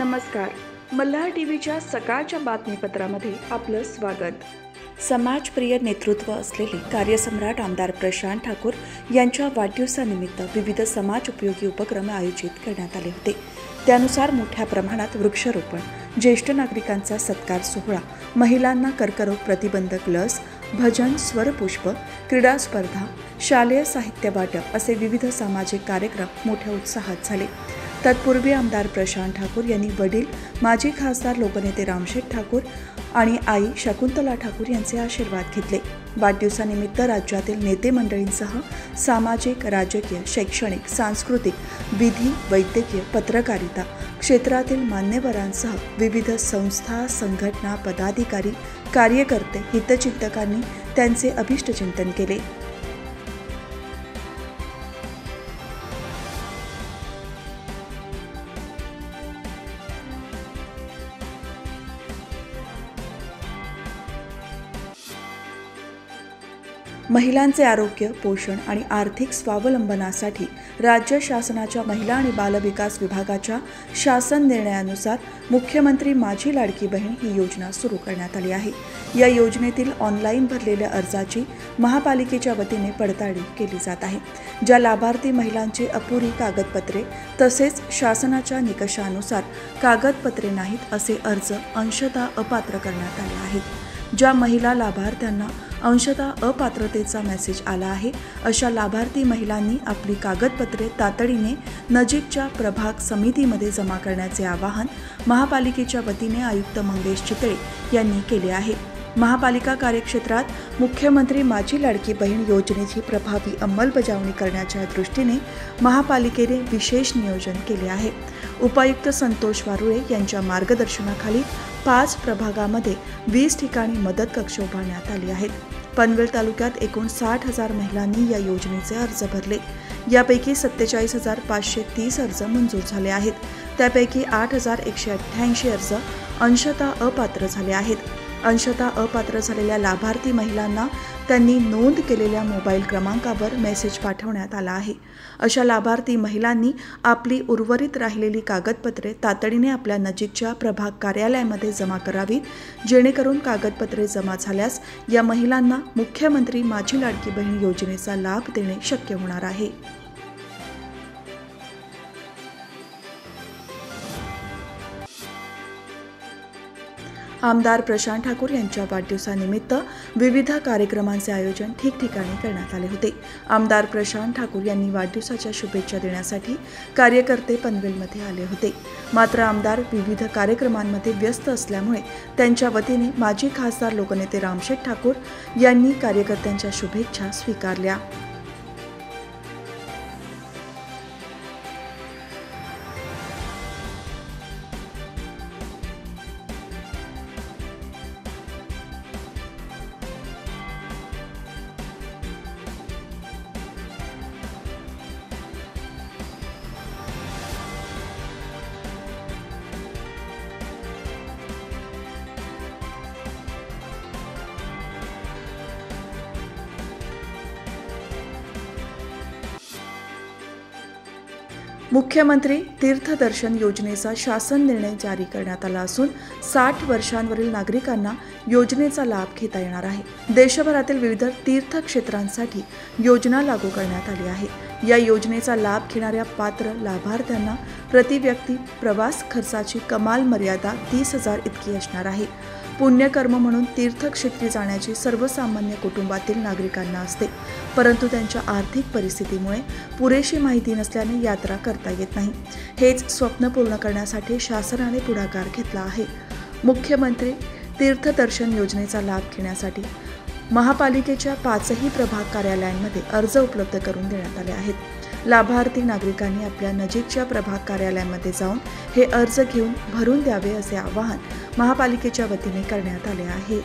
नमस्कार. मल्हार टीव्हीच्या सकाळच्या बातमीपत्रामध्ये आपलं स्वागत. समाजप्रिय नेतृत्व असलेले कार्यसम्राट आमदार प्रशांत ठाकूर यांच्या वाढदिवसानिमित्त विविध समाज उपयोगी उपक्रम आयोजित करण्यात आले होते. त्यानुसार मोठ्या प्रमाणात वृक्षारोपण, ज्येष्ठ नागरिकांचा सत्कार सोहळा, महिलांना कर्करोग प्रतिबंधक लस, भजन, स्वरपुष्प, क्रीडा स्पर्धा, शालेय साहित्य वाटप असे विविध सामाजिक कार्यक्रम मोठ्या उत्साहात झाले. तत्पूर्वी आमदार प्रशांत ठाकूर यांनी वडील माजी खासदार लोकनेते रामशेठ ठाकूर आणि आई शकुंतला ठाकूर यांचे आशीर्वाद घेतले. वाढदिवसानिमित्त राज्यातील नेते मंडळींसह सामाजिक, राजकीय, शैक्षणिक, सांस्कृतिक, विधी, वैद्यकीय, पत्रकारिता क्षेत्रातील मान्यवरांसह विविध संस्था, संघटना, पदाधिकारी, कार्यकर्ते, हितचिंतकांनी त्यांचे अभिष्टचिंतन केले. महिलांचे आरोग्य, पोषण आणि आर्थिक स्वावलंबनासाठी राज्य शासनाच्या महिला आणि बालविकास विभागाच्या शासन निर्णयानुसार मुख्यमंत्री माझी लाडकी बहीण ही योजना सुरू करण्यात आली आहे. या योजनेतील ऑनलाईन भरलेल्या अर्जाची महापालिकेच्या वतीने पडताळणी केली जात आहे. ज्या लाभार्थी महिलांची अपुरी कागदपत्रे तसेच शासनाच्या निकषानुसार कागदपत्रे नाहीत असे अर्ज अंशतः अपात्र करण्यात आले आहेत. ज्या महिला लाभार्थ्यांना अंशतः अपात्रतेचा मेसेज आला आहे अशा लाभार्थी महिलांनी आपली कागदपत्रे तातडीने नजीकच्या प्रभाग समितीमध्ये जमा करण्याचे आवाहन महापालिकेच्या वतीने आयुक्त मंगेश चितळे यांनी केले आहे. महापालिका कार्यक्षेत्रात मुख्यमंत्री माझी लाडकी बहीण योजनेची प्रभावी अंमलबजावणी करण्याच्या दृष्टीने महापालिकेने विशेष नियोजन केले आहे. उपायुक्त संतोष वारुळे यांच्या मार्गदर्शनाखाली 5 प्रभागामध्ये 20 ठिकाणी मदत कक्ष उभारण्यात आले आहेत. पनवेल तालुक्यात एकूण 60,000 महिलांनी या योजनेचे अर्ज भरले. यापैकी 47,530 अर्ज मंजूर झाले आहेत. त्यापैकी 8,188 अर्ज अंशतः अपात्र झाले आहेत. अंशतः अपात्र झालेल्या लाभार्थी महिलांना त्यांनी नोंद केलेल्या मोबाईल क्रमांकावर मेसेज पाठवण्यात आला आहे. अशा लाभार्थी महिलांनी आपली उर्वरित राहिलेली कागदपत्रे तातडीने आपल्या नजीकच्या प्रभाग कार्यालयामध्ये जमा करावीत, जेणेकरून कागदपत्रे जमा झाल्यास या महिलांना मुख्यमंत्री माझी लाडकी बहीण योजनेचा लाभ देणे शक्य होणार आहे. आमदार प्रशांत ठाकूर यांच्या वाढदिवसानिमित्त विविध कार्यक्रमांचे आयोजन ठिकठिकाणी करण्यात आले होते. आमदार प्रशांत ठाकूर यांनी वाढदिवसाच्या शुभेच्छा देण्यासाठी कार्यकर्ते पनवेलमध्ये आले होते. मात्र आमदार विविध कार्यक्रमांमध्ये व्यस्त असल्यामुळे त्यांच्या वतीने माजी खासदार लोकनेते रामशेठ ठाकूर यांनी कार्यकर्त्यांच्या शुभेच्छा स्वीकारल्या. मुख्यमंत्री तीर्थदर्शन योजनेचा शासन निर्णय जारी करण्यात आला असून 60 वर्षांवरील नागरिकांना योजनेचा लाभ घेता येणार आहे. देशभरातील विविध तीर्थक्षेत्रांसाठी योजना लागू करण्यात आली आहे. या योजनेचा लाभ घेणाऱ्या पात्र लाभार्थ्यांना प्रति व्यक्ती प्रवास खर्चाची कमाल मर्यादा 30,000 इतकी असणार आहे. पुण्यकर्म म्हणून तीर्थक्षेत्री जाण्याची सर्वसामान्य कुटुंबातील नागरिकांना असते, परंतु त्यांच्या आर्थिक परिस्थितीमुळे पुरेशी माहिती नसल्याने यात्रा करता येत नाही. हेच स्वप्न पूर्ण करण्यासाठी शासनाने पुढाकार घेतला आहे. मुख्यमंत्री तीर्थदर्शन योजनेचा लाभ घेण्यासाठी महापालिकेच्या 5ही प्रभाग कार्यालयांमध्ये अर्ज उपलब्ध करून देण्यात आले आहेत. लाभार्थी नागरिकांनी आपल्या नजीकच्या प्रभाग कार्यालयामध्ये जाऊन हे अर्ज घेऊन भरून द्यावे असे आवाहन महापालिकेच्या वतीने करण्यात आले आहे.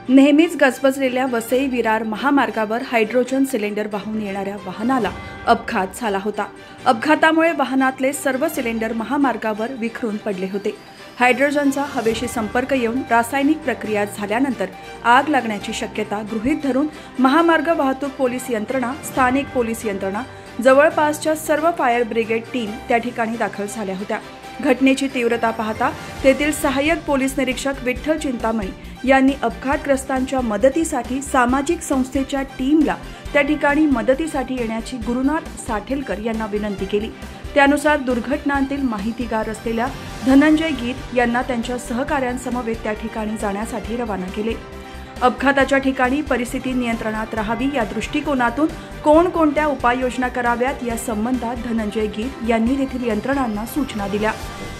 नेहमीच गजबजलेल्या वसई विरार महामार्गावर हायड्रोजन सिलेंडर वाहून येणाऱ्या वाहनाला अपघात झाला होता. अपघातामुळे वाहनातले सर्व सिलेंडर महामार्गावर विखरून पडले होते. हायड्रोजनचा हवेशी संपर्क येऊन रासायनिक प्रक्रिया झाल्यानंतर आग लागण्याची शक्यता गृहीत धरून महामार्ग वाहतूक पोलीस यंत्रणा, स्थानिक पोलीस यंत्रणा, जवळपासच्या सर्व फायर ब्रिगेड टीम त्या ठिकाणी दाखल झाल्या होत्या। घटनेची तीव्रता पाहता तेथील सहाय्यक पोलीस निरीक्षक विठ्ठल चिंतामणी यांनी अपघातग्रस्तांच्या मदतीसाठी सामाजिक संस्थेच्या टीमला त्या ठिकाणी मदतीसाठी येण्याची गुरुनाथ साठेलकर यांना विनंती केली। त्यानुसार दुर्घटनांतील माहितीगार असलेल्या धनंजय गीत यांना त्यांच्या सहकाऱ्यांसमवेत त्या ठिकाणी जाण्यासाठी रवाना केले। अपघाताच्या ठिकाणी परिस्थिती नियंत्रणात राहावी या दृष्टिकोनातून कोणकोणत्या उपाययोजना कराव्यात या संबंधात धनंजय गीत यांनी तेथील यंत्रणांना सूचना दिल्या।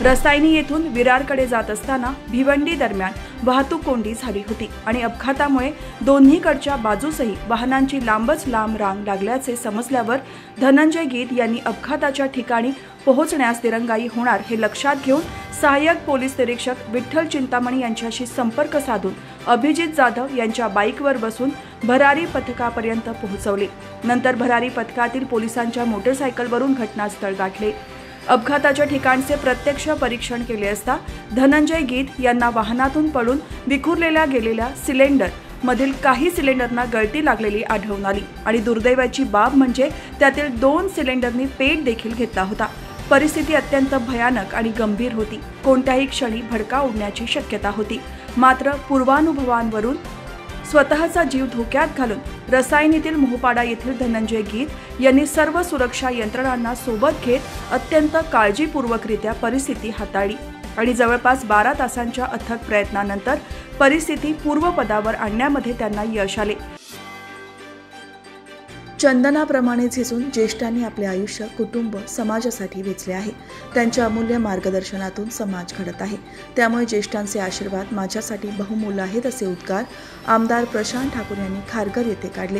रसायनी येथून विरारकडे जात असताना भिवंडी दरम्यान वाहतूक कोंडी झाली होती आणि अपघातामुळे दोन्हीकडच्या बाजूसही वाहनांची लांबच लांब रांग लागल्याचे समजल्यावर धनंजय गीत यांनी अपघाताच्या ठिकाणी पोहोचण्यास दिरंगाई होणार हे लक्षात घेऊन सहाय्यक पोलीस निरीक्षक विठ्ठल चिंतामणी यांच्याशी संपर्क साधून अभिजित जाधव यांच्या बाईकवर बसून भरारी पथकापर्यंत पोहोचवले। नंतर भरारी पथकातील पोलिसांच्या मोटरसायकलवरून घटनास्थळ गाठले। अपघाताच्या ठिकाणचे प्रत्यक्ष परीक्षण केले असता धनंजय गीत यांना वाहनातून पडून विखुरलेल्या गेलेल्या सिलेंडर मधील काही सिलेंडरना गळती लागलेली आढळून आली आणि दुर्दैवाची बाब म्हणजे त्यातील 2 सिलेंडरनी पेट देखील घेतला होता। परिस्थिती अत्यंत भयानक आणि गंभीर होती। कोणत्याही क्षणी भडका उडण्याची शक्यता होती। मात्र पूर्वानुभवांवरून स्वतःचा जीव धोक्यात घालून रसायनीतील मोहपाडा येथील धनंजय गीत यांनी सर्व सुरक्षा यंत्रणांना सोबत घेत अत्यंत काळजीपूर्वकरित्या परिस्थिती हाताळली आणि जवळपास 12 तासांच्या अथक प्रयत्नानंतर परिस्थिती पूर्वपदावर आणण्यामध्ये त्यांना यश आले। चंदनाप्रमाणे झिजून ज्येष्ठांनी आपले आयुष्य, कुटुंब, समाजासाठी वेचले आहे। त्यांच्या अमूल्य मार्गदर्शनातून समाज घडत आहे। त्यामुळे ज्येष्ठांचे आशीर्वाद माझ्यासाठी बहुमूल्य आहेत असे उद्गार आमदार प्रशांत ठाकूर यांनी खारघर येथे काढले।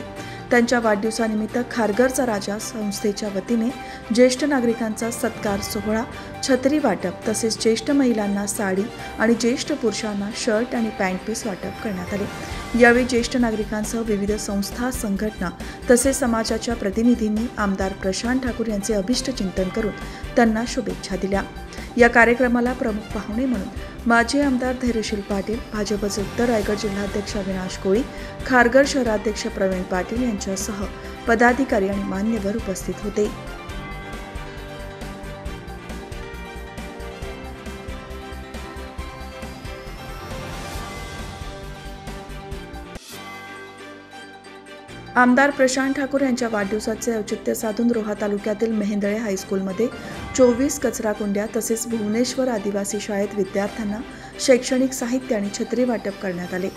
त्यांच्या वाढदिवसानिमित्त खारघरचा राजा संस्थेच्या वतीने ज्येष्ठ नागरिकांचा सत्कार सोहळा, छत्री वाटप तसेच ज्येष्ठ महिलांना साडी आणि ज्येष्ठ पुरुषांना शर्ट आणि पॅन्ट पीस वाटप करण्यात आले। यावेळी ज्येष्ठ नागरिकांसह विविध संस्था, संघटना तसेच समाजाच्या प्रतिनिधींनी आमदार प्रशांत ठाकूर यांचे अभिष्ट चिंतन करून त्यांना शुभेच्छा दिल्या। या कार्यक्रमाला प्रमुख पाहुणे म्हणून माजी आमदार धैर्यशील पाटील, भाजपचे उत्तर रायगड जिल्हाध्यक्ष अविनाश कोळी, खारघर शहराध्यक्ष प्रवीण पाटील यांच्यासह पदाधिकारी आणि मान्यवर उपस्थित होते। आमदार प्रशांत ठाकूर यांच्या वाढदिवसाचे औचित्य साधून रोहा तालुक्यातील मेहेंदळे हायस्कूलमध्ये 24 कचरा कुंड्या तसेच भुवनेश्वर आदिवासी शाळेत विद्यार्थ्यांना शैक्षणिक साहित्य आणि छत्री वाटप करण्यात आले।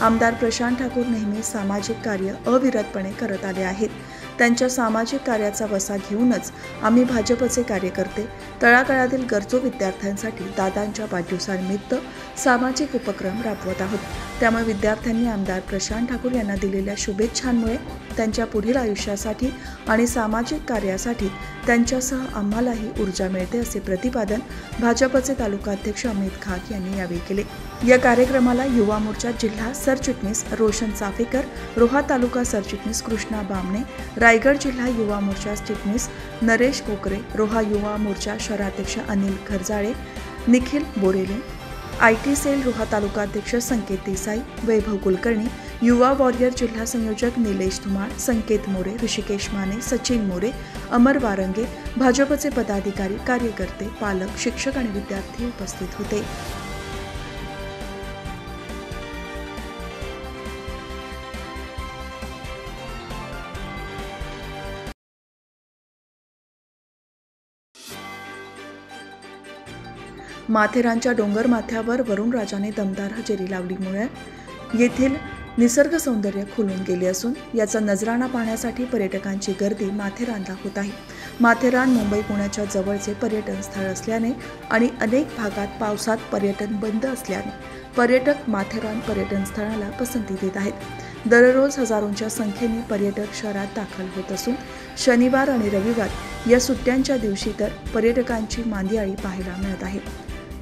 आमदार प्रशांत ठाकूर नेहमी सामाजिक कार्य अविरतपणे करत आले आहेत। त्यांच्या सामाजिक कार्याचा वसा घेऊनच आम्ही भाजपचे कार्यकर्ते तळागाळातील गरजू विद्यार्थ्यांसाठी दादांच्या वाढदिवसानिमित्त सामाजिक उपक्रम राबवत आहोत। त्यामुळे विद्यार्थ्यांनी आमदार प्रशांत ठाकूर यांना दिलेल्या शुभेच्छांमुळे त्यांच्या पुढील आयुष्यासाठी आणि सामाजिक कार्यासाठी त्यांच्यासह आम्हालाही ऊर्जा मिळते असे प्रतिपादन भाजपचे तालुकाध्यक्ष अमित खाक यांनी यावेळी केले। या कार्यक्रमाला युवा मोर्चा जिल्हा सरचिटणीस रोशन चाफेकर, रोहा तालुका सरचिटणीस कृष्णा बामणे, रायगड जिल्हा युवा मोर्चा चिटणीस नरेश कोकरे, रोहा युवा मोर्चा शहराध्यक्ष अनिल खरजाळे, निखिल बोरेले, IT सेल रोहा तालुकाध्यक्ष संकेत देसाई, वैभव कुलकर्णी, युवा वॉरियर जिल्हा संयोजक निलेश धुमाळ, संकेत मोरे, ऋषिकेश माने, सचिन मोरे, अमर वारंगे, भाजपचे पदाधिकारी, कार्यकर्ते, पालक, शिक्षक आणि विद्यार्थी उपस्थित होते। माथेरानच्या डोंगर माथ्यावर वरुणराजाने दमदार हजेरी लावल्यामुळे येथील निसर्ग सौंदर्य खुलून गेले असून याचा नजराणा पाहण्यासाठी पर्यटकांची गर्दी माथेरानला होत आहे। माथेरान मुंबई पुण्याच्या जवळचे पर्यटन स्थळ असल्याने आणि अनेक भागात पावसात पर्यटन बंद असल्याने पर्यटक माथेरान पर्यटन स्थळाला पसंती देत आहेत। दररोज हजारोंच्या संख्येने पर्यटक शहरात दाखल होत असून शनिवार आणि रविवार या सुट्ट्यांच्या दिवशी तर पर्यटकांची मांदियाळी पाहायला मिळत आहे।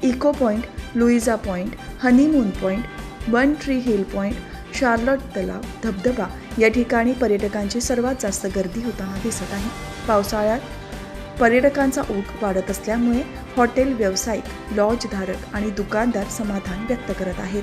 Echo point, Luisa point, honeymoon point, one tree hill point, Charlotte तलाव, धबधबा या ठिकाणी पर्यटकांची सर्वात जास्त गर्दी होताना दिसत आहे। पावसाळ्यात पर्यटकांचा ओघ वाढत असल्यामुळे हॉटेल व्यावसायिक, लॉजधारक आणि दुकानदार समाधान व्यक्त करत आहेत.